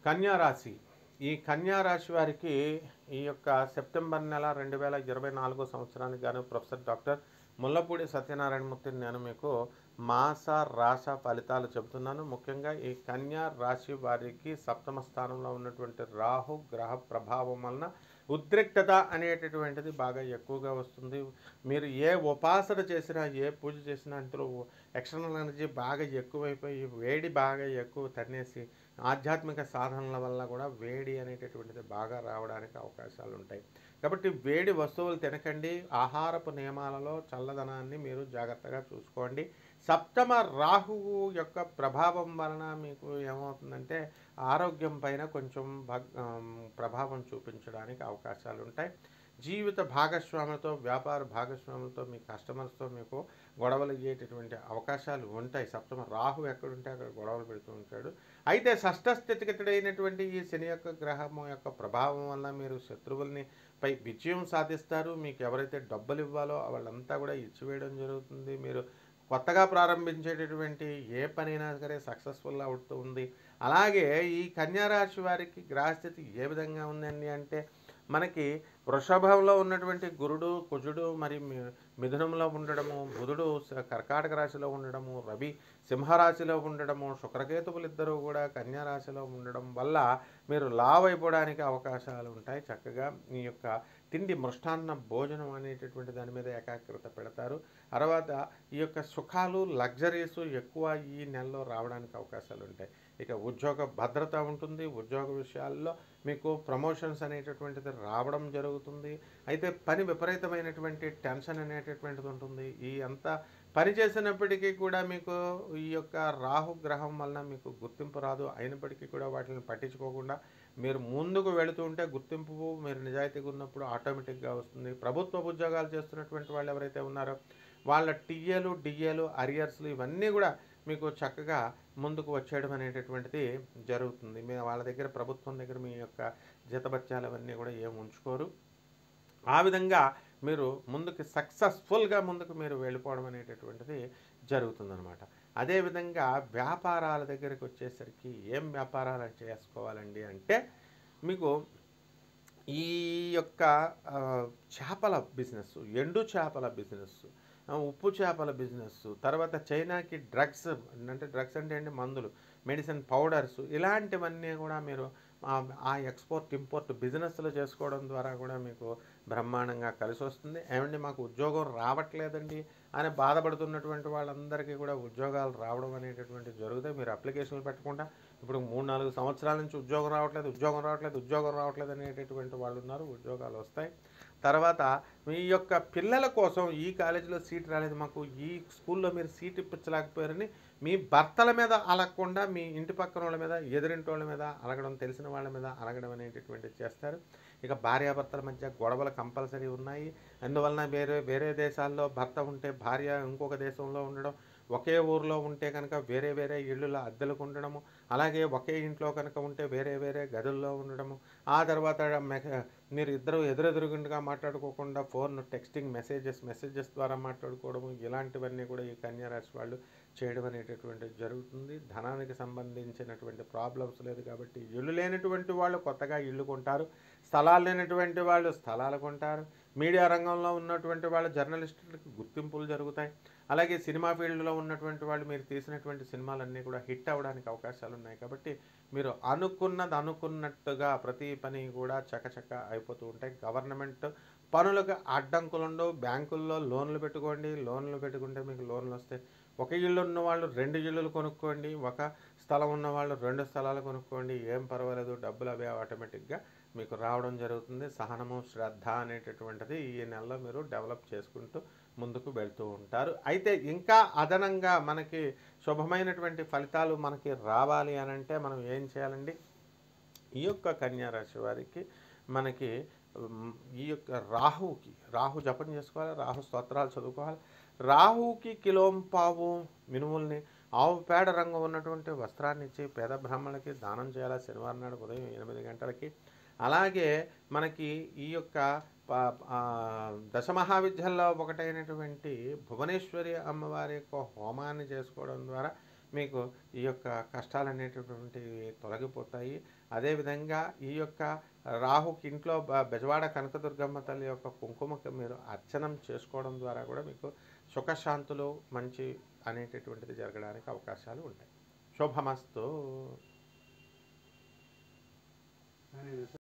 కన్యా రాశి. ఈ కన్యా రాశి వారికి ఈ యొక్క సెప్టెంబర్ నెల 2024 సంవత్సరానికి గాను ప్రొఫెసర్ డాక్టర్ ముల్లపూడి సత్యనారాయణమూర్తిని నేను మీకు మాస రాశ ఫలితాలు చెబుతున్నాను. ముఖ్యంగా ఈ కన్యా రాశి వారికి సప్తమ స్థానంలో ఉన్నటువంటి రాహు గ్రహ ప్రభావం వలన ఉద్రిక్తత అనేటటువంటిది బాగా ఎక్కువగా వస్తుంది. మీరు ఏ ఉపాసన చేసినా, ఏ పూజ చేసినా అందులో ఎక్స్టర్నల్ ఎనర్జీ బాగా ఎక్కువైపోయి వేడి బాగా ఎక్కువ తన్నేసి ఆధ్యాత్మిక సాధనల వల్ల కూడా వేడి అనేటటువంటిది బాగా రావడానికి అవకాశాలు ఉంటాయి. కాబట్టి వేడి వస్తువులు తినకండి. ఆహారపు నియమాలలో చల్లదనాన్ని మీరు జాగ్రత్తగా చూసుకోండి. సప్తమ రాహువు యొక్క ప్రభావం వలన మీకు ఏమవుతుందంటే ఆరోగ్యం పైన కొంచెం ప్రభావం చూపించడానికి అవకాశాలు ఉంటాయి. జీవిత భాగస్వాములతో, వ్యాపార భాగస్వాములతో, మీ కస్టమర్స్తో మీకు గొడవలు అయ్యేటటువంటి అవకాశాలు ఉంటాయి. సప్తమ రాహు ఎక్కడుంటే అక్కడ గొడవలు పెడుతూ ఉంటాడు. అయితే షష్ఠస్థితిగతుడైనటువంటి ఈ శని యొక్క గ్రహము యొక్క ప్రభావం వల్ల మీరు శత్రువుల్ని పై విజయం సాధిస్తారు. మీకు ఎవరైతే డబ్బులు ఇవ్వాలో వాళ్ళంతా కూడా ఇచ్చివేయడం జరుగుతుంది. మీరు కొత్తగా ప్రారంభించేటటువంటి ఏ పనైనా సరే సక్సెస్ఫుల్ అవుతూ ఉంది. అలాగే ఈ కన్యారాశి వారికి గ్రహస్థితి ఏ విధంగా ఉందండి అంటే మనకి వృషభంలో ఉన్నటువంటి గురుడు, కుజుడు మరి మిథునంలో ఉండడము, బుధుడు కర్కాటక రాశిలో ఉండడము, రవి సింహరాశిలో ఉండడము, శుక్రకేతువులు ఇద్దరూ కూడా కన్యారాశిలో ఉండడం వల్ల మీరు లావ్ అయిపోవడానికి అవకాశాలు ఉంటాయి. చక్కగా ఈ యొక్క తిండి మృష్టాన్న భోజనం అనేటటువంటి దాని మీద ఏకాగ్రత పెడతారు. తర్వాత ఈ యొక్క సుఖాలు, లగ్జరీస్ ఎక్కువ ఈ నెలలో రావడానికి అవకాశాలు ఉంటాయి. ఇక ఉద్యోగ భద్రత ఉంటుంది. ఉద్యోగ విషయాల్లో మీకు ప్రమోషన్స్ అనేటటువంటిది రావడం జరుగుతుంది. అయితే పని విపరీతమైనటువంటి టెన్షన్ అనేటటువంటిది ఉంటుంది. ఈ అంతా పని చేసినప్పటికీ కూడా మీకు ఈ యొక్క రాహు గ్రహం వలన మీకు గుర్తింపు రాదు. అయినప్పటికీ కూడా వాటిని పట్టించుకోకుండా మీరు ముందుకు వెళుతూ ఉంటే గుర్తింపు మీరు నిజాయితీగా ఉన్నప్పుడు ఆటోమేటిక్గా వస్తుంది. ప్రభుత్వ ఉద్యోగాలు చేస్తున్నటువంటి వాళ్ళు ఎవరైతే ఉన్నారో వాళ్ళ టీఏలు, డిఏలు, అరియర్స్లు ఇవన్నీ కూడా మీకు చక్కగా ముందుకు వచ్చేయడం అనేటటువంటిది జరుగుతుంది. మీరు వాళ్ళ దగ్గర ప్రభుత్వం దగ్గర మీ యొక్క జీతభత్యాలు అవన్నీ కూడా ఏమి ఉంచుకోరు. ఆ విధంగా మీరు ముందుకు సక్సెస్ఫుల్గా ముందుకు మీరు వెళ్ళిపోవడం అనేటటువంటిది జరుగుతుందన్నమాట. అదేవిధంగా వ్యాపారాల దగ్గరికి వచ్చేసరికి ఏం వ్యాపారాలు చేసుకోవాలండి అంటే మీకు ఈ యొక్క చేపల బిజినెస్, ఎండు చేపల బిజినెస్, ఉప్పు చేపల బిజినెస్, తర్వాత చైనాకి డ్రగ్స్ అంటే అండి మందులు, మెడిసిన్ పౌడర్స్ ఇలాంటివన్నీ కూడా మీరు ఆ ఎక్స్పోర్ట్ ఇంపోర్ట్ బిజినెస్లు చేసుకోవడం ద్వారా కూడా మీకు బ్రహ్మాండంగా కలిసి వస్తుంది. ఏమండి మాకు ఉద్యోగం రావట్లేదండి అని బాధపడుతున్నటువంటి వాళ్ళందరికీ కూడా ఉద్యోగాలు రావడం అనేటటువంటి జరుగుతాయి. మీరు అప్లికేషన్లు పెట్టకుండా ఇప్పుడు 3-4 సంవత్సరాల నుంచి ఉద్యోగం రావట్లేదు అనేటటువంటి వాళ్ళు ఉన్నారు. ఉద్యోగాలు వస్తాయి. తర్వాత మీ యొక్క పిల్లల కోసం ఈ కాలేజీలో సీట్ రాలేదు, మాకు ఈ స్కూల్లో మీరు సీట్ ఇప్పించలేకపోయారని మీ భర్తల మీద అలగకుండా మీ ఇంటి పక్కన వాళ్ళ మీద, ఎదురింటి వాళ్ళ మీద అలగడం, తెలిసిన వాళ్ళ మీద అలగడం అనేటటువంటిది చేస్తారు. ఇక భార్యాభర్తల మధ్య గొడవలు కంపల్సరీ ఉన్నాయి. అందువలన వేరే దేశాల్లో భర్త ఉంటే భార్య ఇంకొక దేశంలో ఉండడం, ఒకే ఊరిలో ఉంటే కనుక వేరే ఇళ్ళలో అద్దెలకు ఉండడము, అలాగే ఒకే ఇంట్లో కనుక ఉంటే వేరే గదుల్లో ఉండడము, ఆ తర్వాత మీరు ఇద్దరు ఎదురెదురుగుండగా మాట్లాడుకోకుండా ఫోన్ టెక్స్టింగ్ మెసేజెస్ ద్వారా మాట్లాడుకోవడము, ఇలాంటివన్నీ కూడా ఈ కన్యారాశి వాళ్ళు చేయడం అనేటటువంటిది జరుగుతుంది. ధనానికి సంబంధించినటువంటి ప్రాబ్లమ్స్ లేదు కాబట్టి ఇల్లు లేనటువంటి వాళ్ళు కొత్తగా ఇల్లు కొంటారు. స్థలాలు లేనటువంటి వాళ్ళు స్థలాలు కొంటారు. మీడియా రంగంలో ఉన్నటువంటి వాళ్ళు జర్నలిస్టులకు గుర్తింపులు జరుగుతాయి. అలాగే సినిమా ఫీల్డ్లో ఉన్నటువంటి వాళ్ళు మీరు తీసినటువంటి సినిమాలన్నీ కూడా హిట్ అవ్వడానికి అవకాశాలు ఉన్నాయి. కాబట్టి మీరు అనుకున్నట్టుగా ప్రతి పని కూడా చకచక అయిపోతూ ఉంటాయి. గవర్నమెంట్ పనులకు అడ్డంకులు ఉండవు. బ్యాంకుల్లో లోన్లు పెట్టుకుంటే మీకు లోన్లు వస్తాయి. ఒక ఇల్లు ఉన్న వాళ్ళు 2 ఇళ్ళు కొనుక్కోండి, ఒక స్థలం ఉన్న వాళ్ళు 2 స్థలాలు కొనుక్కోండి, ఏం పర్వాలేదు, డబ్బులు అవే ఆటోమేటిక్గా మీకు రావడం జరుగుతుంది. సహనము, శ్రద్ధ అనేటటువంటిది ఈ నెలలో మీరు డెవలప్ చేసుకుంటూ ముందుకు వెళ్తూ ఉంటారు. అయితే ఇంకా అదనంగా మనకి శుభమైనటువంటి ఫలితాలు మనకి రావాలి అని అంటే మనం ఏం చేయాలండి? ఈ యొక్క కన్యారాశి వారికి మనకి ఈ యొక్క రాహు జపం చేసుకోవాలి, రాహు స్తోత్రాలు చదువుకోవాలి. రాహుకి కిలోంపావు మినుముల్ని ఆవు పేడ రంగు ఉన్నటువంటి వస్త్రాన్ని ఇచ్చి పేద బ్రాహ్మణులకి దానం చేయాలి శనివారం నాడు ఉదయం 8 గంటలకి. అలాగే మనకి ఈ యొక్క దశమహావిద్యల్లో ఒకటైనటువంటి భువనేశ్వరి అమ్మవారి యొక్క హోమాన్ని చేసుకోవడం ద్వారా మీకు ఈ యొక్క కష్టాలనేటటువంటివి తొలగిపోతాయి. అదేవిధంగా ఈ యొక్క రాహుకి ఇంట్లో బెజవాడ కనకదుర్గమ్మ తల్లి యొక్క కుంకుమకి మీరు అర్చనం చేసుకోవడం ద్వారా కూడా మీకు సుఖశాంతులు మంచి అనేటటువంటిది జరగడానికి అవకాశాలు ఉంటాయి. శుభమస్తు.